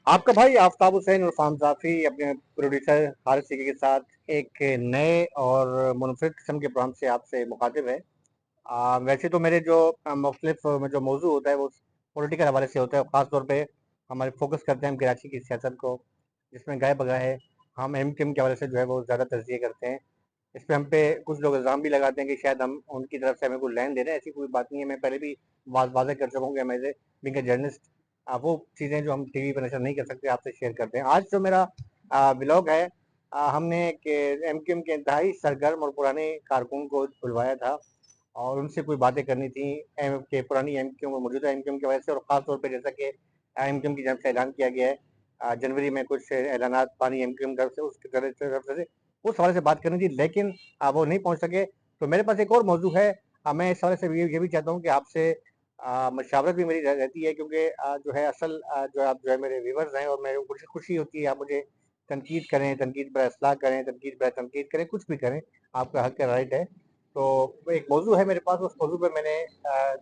आपका भाई आफ्ताब हुसैन और फामजाफी अपने प्रोड्यूसर हारिस सीकी के साथ एक नए और मुनफरद किस्म के प्रोग्राम से आपसे मुखातिब है। वैसे तो मेरे जो मुख्तलिफ जो मौजू होता है वो पॉलिटिकल हवाले से होता है। ख़ास तौर पे हमारे फोकस करते हैं हम कराची की सियासत को, जिसमें गाय बगाए है हम एम के हवाले से जो है वो ज़्यादा तरजीह करते हैं। इस पे हम पे कुछ लोग इल्ज़ाम भी लगाते हैं कि शायद हम उनकी तरफ से हमें कोई लेन दे रहे हैं। ऐसी कोई बात नहीं है। मैं पहले भी वाज़ेह कर चुका हूँ कि हम as a being a journalist वो चीज़ें जो हम टीवी पर नशर नहीं कर सकते आपसे शेयर करते हैं। आज जो मेरा व्लॉग है, हमने एमक्यूएम के इंतहाई सरगर्म और पुराने कारकुन को बुलवाया था और उनसे कोई बातें करनी थी एम के पुरानी एमक्यूएम और मौजूदा एमक्यूएम की वजह से। और ख़ास तौर पे जैसा कि एमक्यूएम की जानब से ऐलान किया गया है, जनवरी में कुछ ऐलानात पानी एमक्यूएम तरफ से उसकी तरफ से उस हवाले से बात करनी थी, लेकिन वो नहीं पहुंच सके। तो मेरे पास एक और मौजू है। मैं इस हवाले से ये भी चाहता हूँ कि आपसे मशावरत भी मेरी रहती है, क्योंकि जो है असल जो आप जो है मेरे व्यूवर्स हैं और मेरे को खुशी खुशी होती है आप मुझे तनकीद करें, तनकीद पर असलाह करें, तनकीद पर तनकीद करें, कुछ भी करें, आपका हक है, राइट है। तो एक मौजू है मेरे पास, उस मौजू पे मैंने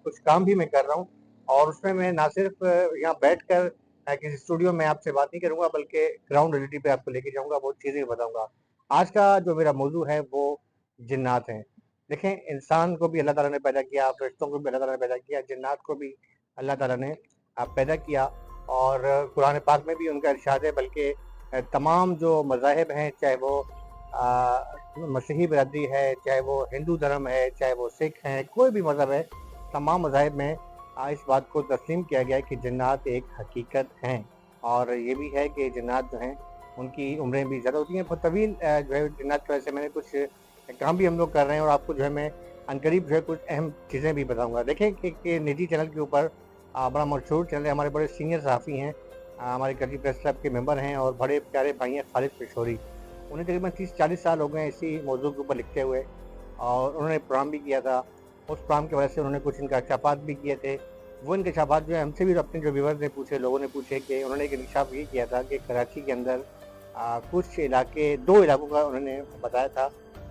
कुछ काम भी मैं कर रहा हूँ और उसमें मैं ना सिर्फ यहाँ बैठ कर किसी स्टूडियो में आपसे बात नहीं करूंगा, बल्कि ग्राउंड रियलिटी पे आपको लेके जाऊंगा, बहुत चीज़ें भी बताऊंगा। आज का जो मेरा मौजू है वो जिन्नात है। देखें, इंसान को भी अल्लाह ताला ने पैदा किया, फरिश्तों को भी अल्लाह ताला ने पैदा किया, जिन्नात को भी अल्लाह ताला ने पैदा किया। और कुरान पाक में भी उनका इरशाद है, बल्कि तमाम जो मज़ाहिब हैं, चाहे वो मसीही बिरादरी है, चाहे वो हिंदू धर्म है, चाहे वो सिख हैं, कोई भी मज़हब है, तमाम मज़ाहिब में इस बात को तस्लीम किया गया है कि जिन्नात एक हकीकत हैं। और ये भी है कि जिन्नात जो हैं उनकी उम्रें भी ज़्यादा होती हैं, बहुत तवील जो है जिन्नात की वजह से। मैंने कुछ काम भी हम लोग कर रहे हैं और आपको जो है मैं अनकरीब जो है कुछ अहम चीज़ें भी बताऊँगा। देखें कि निजी चैनल के ऊपर बड़ा मशहूर चैनल है, हमारे बड़े सीनियर सहाफ़ी हैं, हमारे कराची प्रेस क्लब के मेंबर हैं और बड़े प्यारे भाई हैं खालिद पेशोरी। उन्हें तकरीबन 30-40 साल हो गए हैं इसी मौजू के ऊपर लिखते हुए, और उन्होंने प्रोग्राम भी किया था। उस प्रोग्राम की वजह से उन्होंने कुछ इंकशाफात भी किए थे। वो इंकशाफात जो है हमसे भी अपने जो व्यूअर्स ने पूछे, लोगों ने पूछे, कि उन्होंने एक इंकशाफ ये किया था कि कराची के अंदर कुछ इलाके, 2 इलाकों का उन्होंने बताया था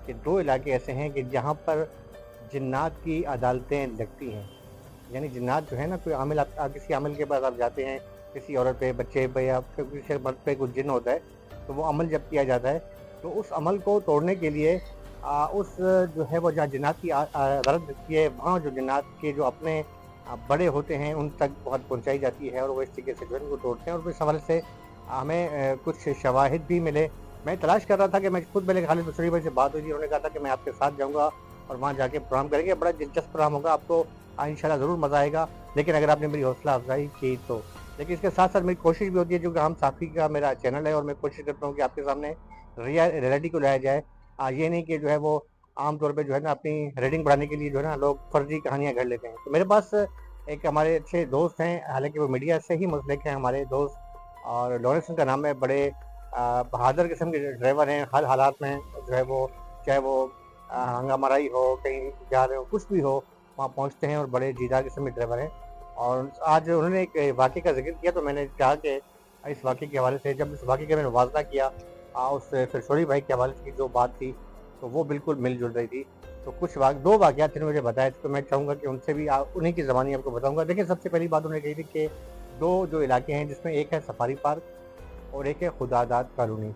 कि 2 इलाके ऐसे हैं कि जहाँ पर जिन्नात की अदालतें लगती हैं। यानी जिन्नात जो है ना, कोई आमिल आप किसी आमिल के पास आप जाते हैं, किसी औरत पे, बच्चे पे या किसी मर्द पे कुछ जिन्न होता है, तो वो अमल जब किया जाता है तो उस अमल को तोड़ने के लिए उस जो है वो जहाँ जिन्नात की अदालत लगती है, वहाँ जो जिन्नात के जो अपने बड़े होते हैं उन तक बात पहुँचाई जाती है और वो इस तरीके से जो है उनको तोड़ते हैं। और इस हवाले से हमें कुछ शवाहिद भी मिले। मैं तलाश कर रहा था कि मैं खुद, पहले खालिद मसूरी भाई से बात हुई थी, उन्होंने कहा था कि मैं आपके साथ जाऊँगा और वहाँ जाके प्रोग्राम करेंगे, बड़ा दिलचस्प प्रोग्राम होगा, आपको इंशाल्लाह ज़रूर मज़ा आएगा। लेकिन अगर आपने मेरी हौसला अफ़ज़ाई की तो। लेकिन इसके साथ-साथ मेरी कोशिश भी होती है, जो कि हम साफ़ी का मेरा चैनल है और मैं कोशिश करता हूँ कि आपके सामने रियलिटी को लाया जाए। ये नहीं कि जो है वो आम तौर पे जो है ना अपनी रेटिंग बढ़ाने के लिए जो है ना लोग फ़र्ज़ी कहानियाँ गढ़ लेते हैं। तो मेरे पास एक हमारे अच्छे दोस्त हैं, हालाँकि वो मीडिया से ही मुंसलिक हैं, हमारे दोस्त, और लॉरेंस उनका नाम है। बड़े बहादुर किस्म के ड्राइवर हैं, हर हालात में जो है वो, चाहे वो हंगामाराई हो, कहीं जा रहे हो, कुछ भी हो, वहाँ पहुँचते हैं और बड़े दीदार किस्म के ड्राइवर हैं। और आज उन्होंने एक वाक़ये का ज़िक्र किया, तो मैंने कहा कि इस वाक़ये के हवाले से, जब इस वाक़ये का मैंने मुवाज़ना किया उस फिरसोरी भाई के हवाले से की जो बात थी, तो वो बिल्कुल मिल-जुल रही थी। तो कुछ 2 वाक़यात उन्होंने मुझे बताए थे, तो मैं चाहूँगा कि उनसे भी उन्हीं की ज़बानी आपको बताऊँगा। देखिए, सबसे पहली बात उन्होंने कही थी कि 2 जो इलाके हैं, जिसमें एक है सफारी पार्क और एक है खुदादाद कॉलोनी।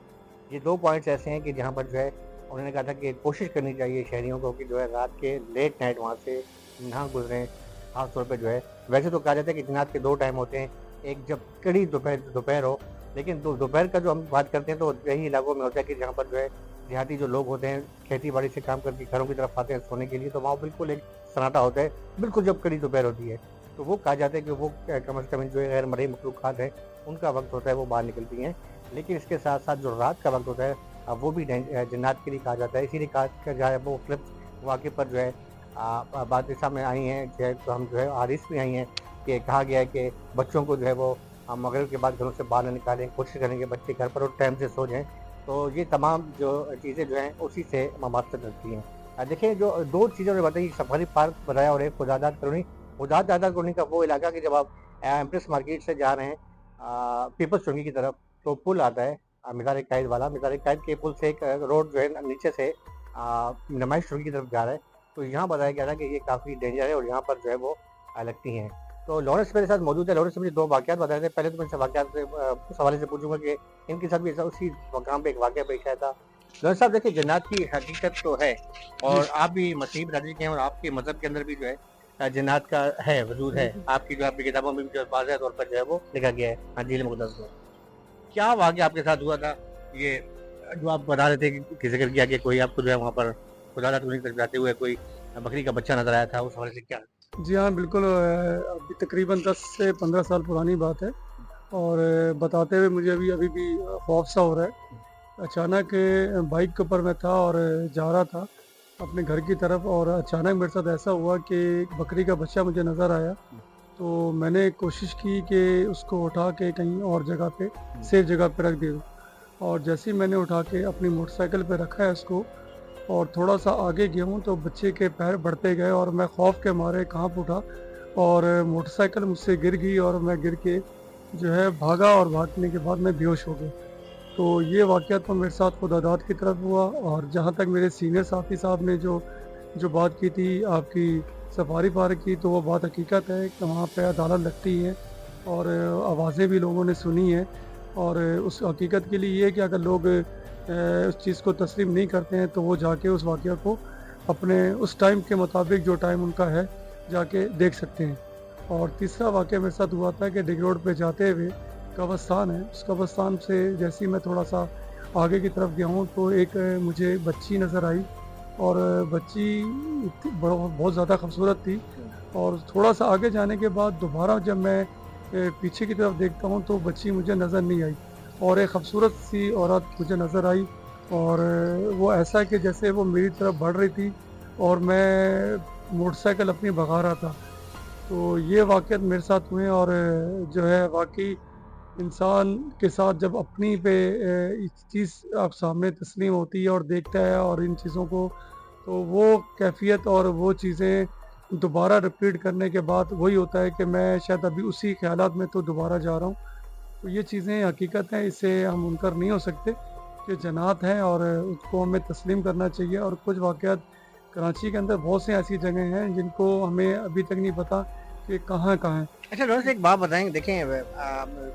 ये 2 पॉइंट्स ऐसे हैं कि जहाँ पर जो है उन्होंने कहा था कि कोशिश करनी चाहिए शहरियों को कि जो है रात के लेट नाइट वहाँ से ना गुज़रें। ख़ास तौर पे जो है, वैसे तो कहा जाता है कि जिन्नात के 2 टाइम होते हैं, एक जब कड़ी दोपहर दोपहर हो, लेकिन दोपहर का जो हम बात करते हैं तो यही इलाकों में होता है कि जहाँ पर जो है देहाती जो लोग होते हैं, खेती-बाड़ी से काम करके घरों की तरफ आते हैं सोने के लिए, तो वहाँ बिल्कुल एक सन्नाटा होता है, बिल्कुल जब कड़ी दोपहर होती है। तो वो कहा जाता है कि वो कम से कम जो है गैर मरई मखलूक़ात हैं, उनका वक़्त होता है, वो बाहर निकलती हैं। लेकिन इसके साथ-साथ जो रात का वक़्त होता है, वो भी जिन्नात के लिए कहा जाता है। इसीलिए कहा जा है, वो मुख़्तलिफ़ वाक़े पर जो है बातें सामने आई हैं, जो है तो हम जो है हादीस भी आई हैं कि कहा गया है कि बच्चों को जो है वो मगरिब के बाद घरों से बाहर ना निकालें, कोशिश करेंगे बच्चे घर पर और टाइम से सो जाएँ। तो ये तमाम जो चीज़ें जो हैं उसी से ममासत रखती हैं। देखिए, जो 2 चीज़ें उन्होंने बताई, सफारी पार्क बताया और एक खुदादाद कॉलोनी। खुदादाद कॉलोनी का वो इलाका कि जब आप एम्प्रेस मार्केट से जा रहे हैं पीपल्स चौकी की तरफ, तो पुल आता है मीज़ार कायद वाला। मीज़ार कायद के पुल से एक रोड जो है नीचे से नुमाइश चौकी की तरफ जा रहा है। तो यहाँ बताया गया था कि ये काफ़ी डेंजर है और यहाँ पर जो है वो लगती हैं। तो लॉरेंस मेरे साथ मौजूद है। लॉरेंस ने मुझे 2 वाक़यात बताए थे। पहले तो मैं इनसे वाक़यात से उस हवाले से पूछूँगा कि इनके साथ भी ऐसा उसी मकाम पे एक वाक़या पेश आया था। लॉरेंस साहब देखिए, जन्नत की हकीकत तो है जी, और आप भी मसीही बिरादरी के हैं और आपके मज़हब के अंदर भी जो है जन्नत का है, वजूद है। आपकी जो आपकी किताबों में भी जो है वाज़ह तौर पर जो है वो लिखा गया है इंजील मुक़द्दस में। क्या वाक़या आपके साथ हुआ था? ये जो आप बता रहे थे कि ज़िक्र किया कि कोई आपको जो है वहाँ पर खुदा ना खास्ता जाते हुए कोई बकरी का बच्चा नज़र आया था, उस हवाले से क्या? जी हाँ, बिल्कुल अभी तकरीबन 10 से 15 साल पुरानी बात है और बताते हुए मुझे अभी अभी भी खौफ-सा हो रहा है। अचानक बाइक के ऊपर मैं था और जा रहा था अपने घर की तरफ और अचानक मेरे साथ ऐसा हुआ कि एक बकरी का बच्चा मुझे नज़र आया। तो मैंने कोशिश की कि उसको उठा के कहीं और जगह पे, सेफ जगह पे रख दूँ और जैसे ही मैंने उठा के अपनी मोटरसाइकिल पे रखा है उसको और थोड़ा-सा आगे गया हूँ तो बच्चे के पैर बढ़ते गए और मैं खौफ के मारे काँप उठा और मोटरसाइकिल मुझसे गिर गई और मैं गिर के जो है भागा और भागने के बाद मैं बेहोश हो गया। तो ये वाक़या तो मेरे साथ खुदादाद की तरफ हुआ और जहाँ तक मेरे सीनियर साथी साहब ने जो जो बात की थी आपकी सफारी पार्क की, तो वो बात हकीकत है कि वहाँ पे अदालत लगती है और आवाज़ें भी लोगों ने सुनी हैं और उस हकीकत के लिए ये है कि अगर लोग उस चीज़ को तस्लीम नहीं करते हैं तो वो जाके उस वाक़या को अपने उस टाइम के मुताबिक जो टाइम उनका है जाके देख सकते हैं। और तीसरा वाक़या मेरे साथ हुआ था कि डिग रोड पे जाते हुए कब्रिस्तान है, उस कब्रिस्तान से जैसे ही मैं थोड़ा-सा आगे की तरफ गया हूँ तो एक मुझे बच्ची नज़र आई और बच्ची बहुत ज़्यादा खूबसूरत थी और थोड़ा-सा आगे जाने के बाद दोबारा जब मैं पीछे की तरफ देखता हूँ तो बच्ची मुझे नज़र नहीं आई और एक खूबसूरत सी औरत मुझे नज़र आई और वो ऐसा कि जैसे वो मेरी तरफ बढ़ रही थी और मैं मोटरसाइकिल अपनी भगा रहा था। तो ये वाक़यात मेरे साथ हुए और जो है वाक़ई इंसान के साथ जब अपनी पे एक चीज़ आप सामने तस्लीम होती है और देखता है और इन चीज़ों को, तो वो कैफ़ियत और वो चीज़ें दोबारा रिपीट करने के बाद वही होता है कि मैं शायद अभी उसी ख़्यालात में तो दोबारा जा रहा हूँ। तो ये चीज़ें हकीकत हैं, इससे हम मुनकर नहीं हो सकते कि जन्नत हैं और उसको हमें तस्लीम करना चाहिए और कुछ वाक़यात कराची के अंदर बहुत सी ऐसी जगह हैं जिनको हमें अभी तक नहीं पता कि कहाँ-कहाँ हैं। अच्छा लॉरेंस, एक बात बताएँगे, देखें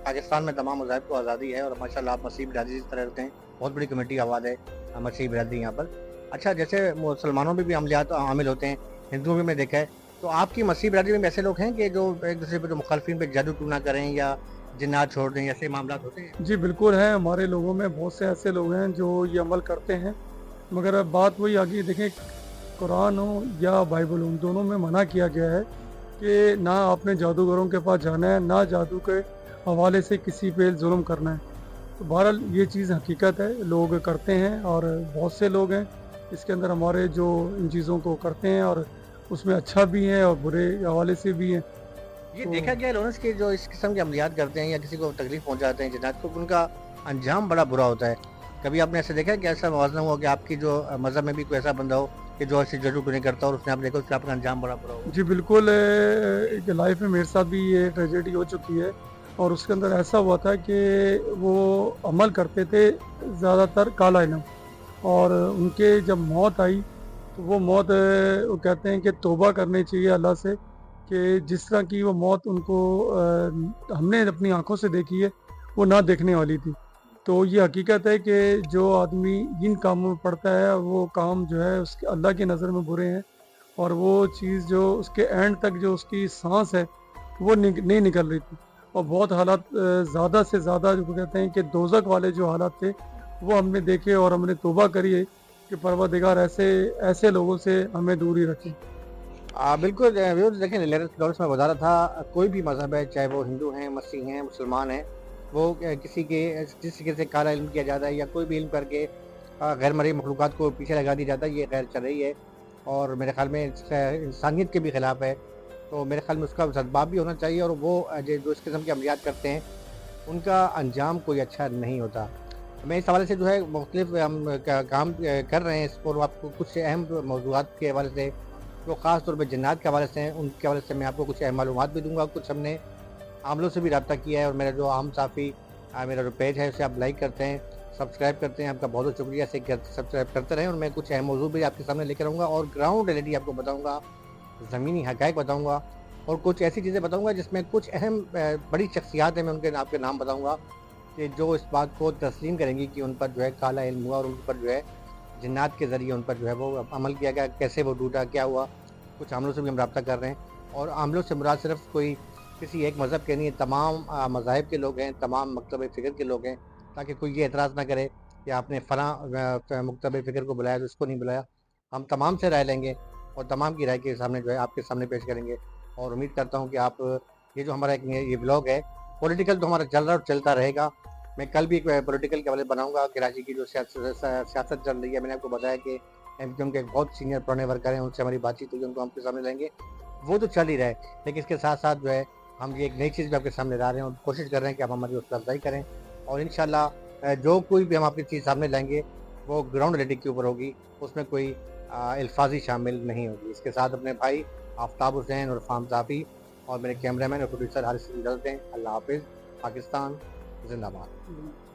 पाकिस्तान में तमाम मज़ाहिब को आज़ादी है और माशाल्लाह आप मसीही बिरादरी से तरह रखते हैं। बहुत बड़ी कमेटी आबाद है मसीही बिरादरी यहाँ पर। अच्छा, जैसे मुसलमानों में भी अमलियात शामिल होते हैं, हिंदुओं में देखा है। तो आपकी मसीही बिरादरी में ऐसे लोग हैं कि जो एक-दूसरे पे जो मुखालफिन पे जादू टूना करें या जिन्नात छोड़ दें, ऐसे मामलात होते हैं? जी, बिल्कुल है, हमारे लोगों में बहुत से ऐसे लोग हैं जो ये अमल करते हैं। मगर अब बात वही आ गई देखें कुरान हो या बाइबल हो, उन दोनों में मना किया गया है कि ना आपने जादूगरों के पास जाना है, ना जादू के हवाले से किसी पे ज़ुल्म करना है। तो बहरहाल ये चीज़ हकीकत है, लोग करते हैं और बहुत से लोग हैं, इसके अंदर हमारे जो इन चीज़ों को करते हैं और उसमें अच्छा भी है और बुरे हवाले से भी है। ये तो देखा गया है लॉरेंस कि जो इस किस्म के अमलियात करते हैं या किसी को तकलीफ पहुंचाते हैं जिन्नात को, उनका अंजाम बड़ा बुरा होता है। कभी आपने ऐसा देखा है कि ऐसा मौज़ ना हुआ कि आपकी जो मज़हब में भी कोई ऐसा बंदा हो कि जो ऐसे जादू टूने करता हो और उसने आप देखा उसका आपका अंजाम बड़ा बुरा हो? जी, बिल्कुल एक लाइफ़ में मेरे साथ भी ये ट्रेजेडी हो चुकी है और उसके अंदर ऐसा हुआ था कि वो अमल करते थे ज़्यादातर काला इल्म और उनके जब मौत आई, तो वो मौत वो कहते हैं कि तौबा करनी चाहिए अल्लाह से कि जिस तरह की वो मौत उनको हमने अपनी आँखों से देखी है, वो ना देखने वाली थी। तो ये हकीकत है कि जो आदमी जिन कामों में पड़ता है, वो काम जो है उसके अल्लाह की नज़र में बुरे हैं और वो चीज़ जो उसके एंड तक जो उसकी साँस है, वो नहीं निकल रही थी और बहुत हालात ज़्यादा से ज़्यादा जो कहते हैं कि दोज़ख वाले जो हालात थे, वो हमने देखे और हमने तौबा करी है कि परवरदिगार ऐसे ऐसे लोगों से हमें दूर ही रखे। बिल्कुल व्यूअर्स, देखें लॉरेंस मैं बता रहा था, कोई भी मज़हब है, चाहे वो हिंदू हैं, मसीह हैं, मुसलमान हैं, वो किसी के जिस तरीके से काला इल्म किया जाता है या कोई भी इल्म करके गैर मर्ई मखलूक़ात को पीछे लगा दी जाता है, ये गैर शरई है और मेरे ख़्याल में इंसानियत के भी ख़िलाफ़ है। तो मेरे ख़्याल में उसका सद्भाव भी होना चाहिए और वो जो इस किस्म के अमलियात करते हैं, उनका अंजाम कोई अच्छा नहीं होता। मैं इस हवाले से जो है मुख्तलिफ़ हम काम कर रहे हैं इस पर, आपको कुछ अहम मौज़ूआत के हवाले से, जो ख़ास तौर पे जन्नत के हवाले से हैं, उनके हवाले से मैं आपको कुछ अहम मालूमात भी दूँगा। कुछ हमने आमलों से भी रब्ता किया है और मेरा जो आम साफ़ी मेरा जो पेज है उसे आप लाइक करते हैं, सब्सक्राइब करते हैं, आपका बहुत-बहुत शुक्रिया। ऐसे सब्सक्राइब करते रहें और मैं कुछ अहम मौज़ू भी आपके सामने लेकर आऊँगा और ग्राउंड रियलिटी आपको बताऊँगा, ज़मीनी हक़ाइक़ बताऊँगा और कुछ ऐसी चीज़ें बताऊँगा जिसमें कुछ अहम बड़ी शख्सियात हैं, मैं उनके आपके नाम बताऊँगा कि जो इस बात को तस्लीम करेंगी कि उन पर जो है काला इल्म हुआ और उन पर जो है जिन्नात के ज़रिए उन पर जो है वो अमल किया गया, कैसे वो टूटा, क्या हुआ? कुछ आमलों से भी हम राब्ता कर रहे हैं और आमलों से मुराद सिर्फ़ कोई किसी एक मज़हब के नहीं है, तमाम मज़ाहिब के लोग हैं, तमाम मकतब फ़िक्र के लोग हैं, ताकि कोई ये एतराज़ ना करे कि आपने फ़लाँ मकतब फ़िक्र को बुलाया तो इसको नहीं बुलाया। हम तमाम से राय लेंगे और तमाम की राय के सामने जो है आपके सामने पेश करेंगे और उम्मीद करता हूँ कि आप ये जो हमारा एक ये व्लॉग है, पॉलिटिकल तो हमारा चल रहा है और चलता रहेगा। मैं कल भी एक पॉलिटिकल के हवाले बनाऊँगा, कराची की जो सियासत चल रही है। मैंने आपको बताया कि एमक्यूएम के एक बहुत सीनियर पुराने वर्कर हैं, उनसे हमारी बातचीत हुई, उनको आपके सामने लाएँगे। वो तो चल ही रहा है, लेकिन इसके साथ-साथ जो है हम ये एक नई चीज़ भी आपके सामने ला रहे हैं और कोशिश कर रहे हैं कि आप हमारी हौसला अफ़ज़ाई करें और इंशाअल्लाह जो कोई भी हम आपकी चीज़ सामने लाएँगे, वो ग्राउंड रियलिटी के ऊपर होगी, उसमें कोई अल्फ़ाज़ी शामिल नहीं होगी। इसके साथ अपने भाई आफ्ताब हुसैन और फ़ाहम ज़ाफ़ी और मेरे कैमरामैन और प्रोड्यूसर हारिस से इजाज़त दें। अल्लाह हाफ़िज़। पाकिस्तान ज़िंदाबाद।